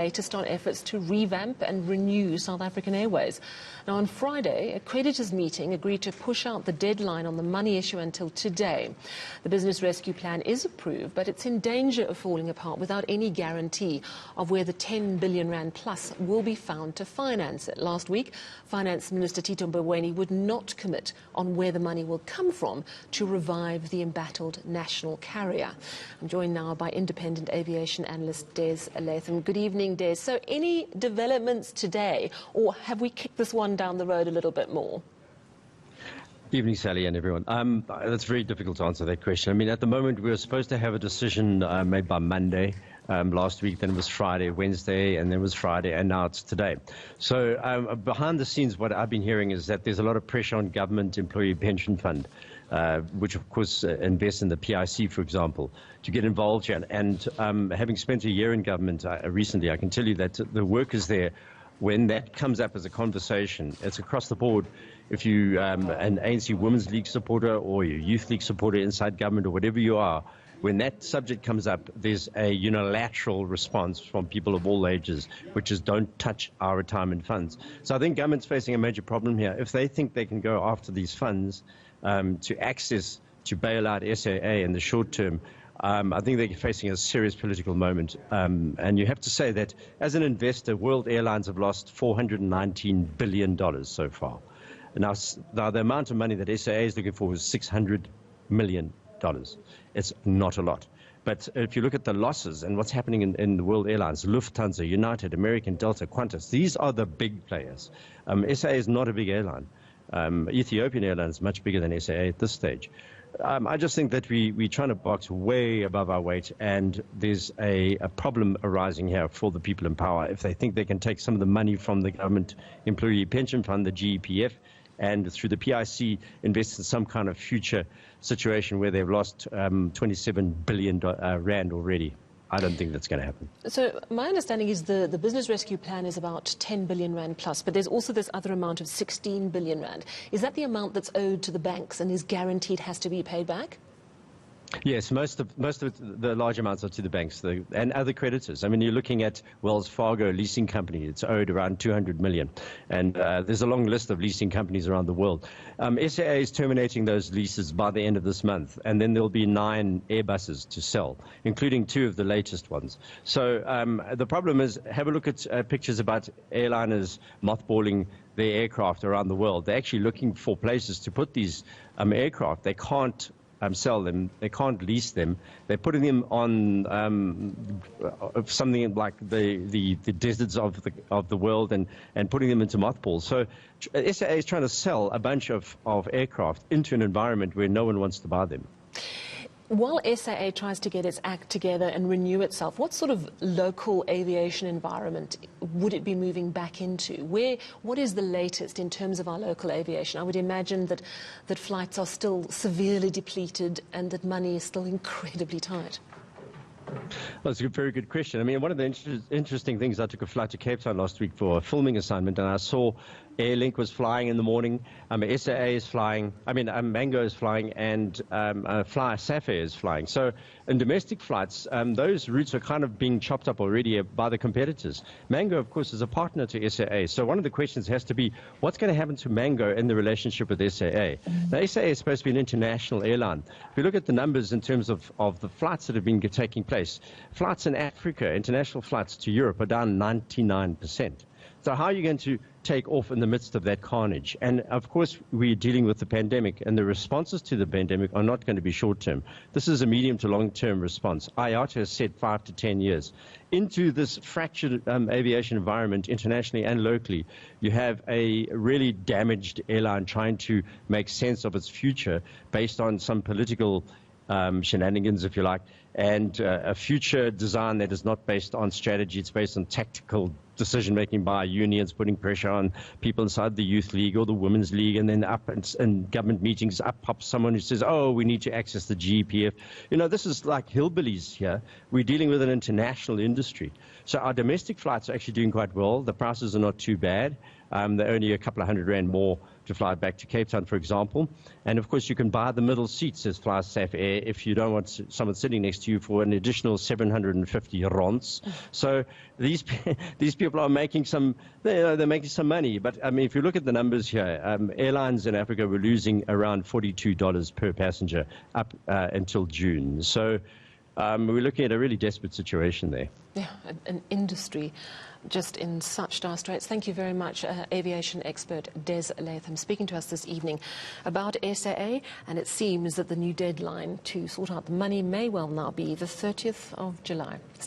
latest on efforts to revamp and renew South African Airways. Now, on Friday, a creditors meeting agreed to push out the deadline on the money issue until today. The business rescue plan is approved, but it's in danger of falling apart without any guarantee of where the 10 billion rand plus will be found to finance it. Last week, Finance Minister Tito Mboweni would not commit on where the money will come from to revive the embattled national carrier. I'm joined now by independent aviation analyst Des Letham. Good evening, Des. So any developments today, or have we kicked this one down the road a little bit more? Good evening, Sally, and everyone. That's very difficult to answer that question. I mean, at the moment, we were supposed to have a decision made by Monday. Last week, then it was Friday, Wednesday, and then it was Friday, and now it's today. So behind the scenes, what I've been hearing is that there's a lot of pressure on government employee pension fund, which of course invests in the PIC, for example, to get involved here. And having spent a year in government recently, I can tell you that the workers there, when that comes up as a conversation, it's across the board. If you an ANC Women's League supporter or your Youth League supporter inside government or whatever you are, when that subject comes up, there's a unilateral response from people of all ages, which is don't touch our retirement funds. So I think government's facing a major problem here. If they think they can go after these funds to bail out SAA in the short term, I think they're facing a serious political moment. And you have to say that as an investor, World Airlines have lost $419 billion so far. Now the amount of money that SAA is looking for is $600 million. It's not a lot. But if you look at the losses and what's happening in the World Airlines, Lufthansa, United, American, Delta, Qantas, these are the big players. SAA is not a big airline. Ethiopian Airlines is much bigger than SAA at this stage. I just think that we're trying to box way above our weight, and there's a problem arising here for the people in power. If they think they can take some of the money from the government employee pension fund, the GEPF, and through the PIC invest in some kind of future situation where they've lost 27 billion rand already. I don't think that's going to happen. So my understanding is the business rescue plan is about 10 billion rand plus, but there's also this other amount of 16 billion rand. Is that the amount that's owed to the banks and is guaranteed has to be paid back? Yes, most of the large amounts are to the banks and other creditors. I mean, you're looking at Wells Fargo leasing company. It's owed around 200 million. And there's a long list of leasing companies around the world. SAA is terminating those leases by the end of this month. And then there'll be 9 Airbuses to sell, including 2 of the latest ones. So the problem is, have a look at pictures about airliners mothballing their aircraft around the world. They're actually looking for places to put these aircraft. They can't sell them. They can't lease them. They're putting them on something like the deserts of the world and putting them into mothballs. So SAA is trying to sell a bunch of aircraft into an environment where no one wants to buy them. While SAA tries to get its act together and renew itself, what sort of local aviation environment would it be moving back into? What is the latest in terms of our local aviation? I would imagine that flights are still severely depleted and that money is still incredibly tight. Well, it's a very good question. I mean, one of the interesting things, I took a flight to Cape Town last week for a filming assignment, and I saw Airlink was flying in the morning, SAA is flying, Mango is flying, and Safair is flying. So in domestic flights, those routes are kind of being chopped up already by the competitors. Mango, of course, is a partner to SAA. So one of the questions has to be, what's going to happen to Mango in the relationship with SAA? Now, SAA is supposed to be an international airline. If you look at the numbers in terms of the flights that have been taking place, flights in Africa, international flights to Europe, are down 99%. So how are you going to take off in the midst of that carnage? And of course, we're dealing with the pandemic, and the responses to the pandemic are not going to be short-term. This is a medium to long-term response. IATA has said 5 to 10 years. Into this fractured aviation environment, internationally and locally, you have a really damaged airline trying to make sense of its future based on some political shenanigans, if you like, and a future design that is not based on strategy. It's based on tactical decision-making by unions, putting pressure on people inside the Youth League or the Women's League, and then up in government meetings, up pops someone who says, oh, we need to access the GEPF. You know, this is like hillbillies here. We're dealing with an international industry. So our domestic flights are actually doing quite well. The prices are not too bad. They're only a couple of $100 more to fly back to Cape Town, for example. And of course, you can buy the middle seats as fly South Air if you don't want someone sitting next to you for an additional 750 rands. So these people are making they're making some money. But I mean, if you look at the numbers here, airlines in Africa were losing around $42 per passenger up until June. So we're looking at a really desperate situation there. Yeah, an industry just in such dire straits. Thank you very much, aviation expert Des Letham, speaking to us this evening about SAA, and it seems that the new deadline to sort out the money may well now be the 30th of July.